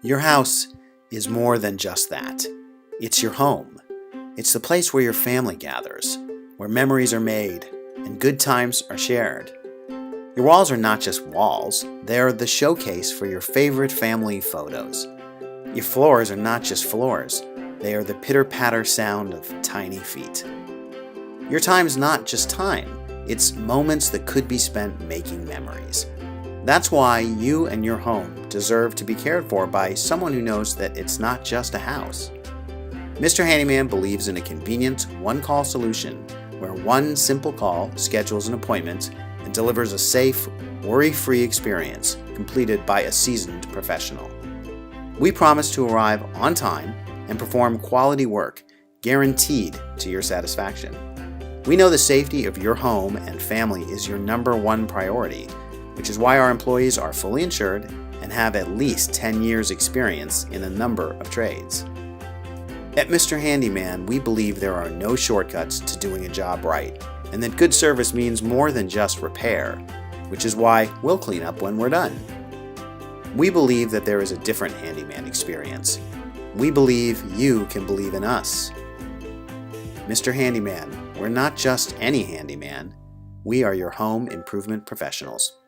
Your house is more than just that. It's your home. It's the place where your family gathers, where memories are made and good times are shared. Your walls are not just walls, they're the showcase for your favorite family photos. Your floors are not just floors, they are the pitter-patter sound of tiny feet. Your time's not just time, it's moments that could be spent making memories. That's why you and your home deserve to be cared for by someone who knows that it's not just a house. Mr. Handyman believes in a convenient, one-call solution where one simple call schedules an appointment and delivers a safe, worry-free experience completed by a seasoned professional. We promise to arrive on time and perform quality work, guaranteed to your satisfaction. We know the safety of your home and family is your number one priority, which is why our employees are fully insured and have at least 10 years experience in a number of trades. At Mr. Handyman, we believe there are no shortcuts to doing a job right, and that good service means more than just repair, which is why we'll clean up when we're done. We believe that there is a different handyman experience. We believe you can believe in us. Mr. Handyman, we're not just any handyman. We are your home improvement professionals.